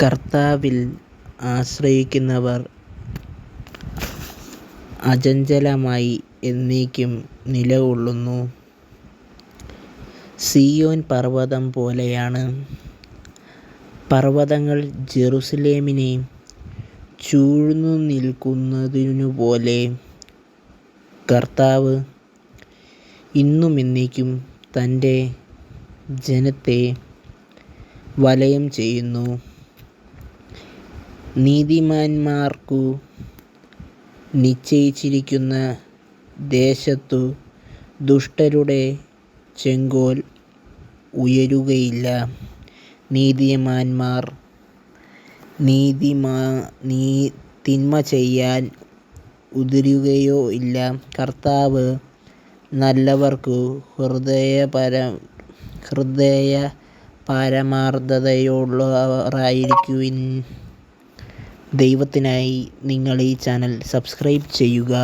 കർത്താവിൽ ആശ്രയിക്കുന്നവർ അചഞ്ചലമായി എന്നേക്കും നിലകൊള്ളുന്നു. സീയോൻ പർവ്വതം പോലെയാണ്. പർവ്വതങ്ങൾ ജെറുസലേമിനെ ചൂഴ്ന്നു നിൽക്കുന്നതുപോലെ കർത്താവ് ഇന്നും എന്നേക്കും തൻ്റെ ജനത്തെ വലയം ചെയ്യുന്നു. നീതിമാന്മാർക്കു നിശ്ചയിച്ചിരിക്കുന്ന ദേശത്തു ദുഷ്ടരുടെ ചെങ്കോൽ ഉയരുകയില്ല. നീതിമാന്മാർ തിന്മ ചെയ്യാൻ ഉതരുകയോ ഇല്ല. കർത്താവ് നല്ലവർക്കു ഹൃദയ പരമാർത്ഥതയുള്ളവരായിരിക്കുവിൻ. ദൈവത്തിനായി നിങ്ങൾ ഈ ചാനൽ സബ്സ്ക്രൈബ് ചെയ്യുക.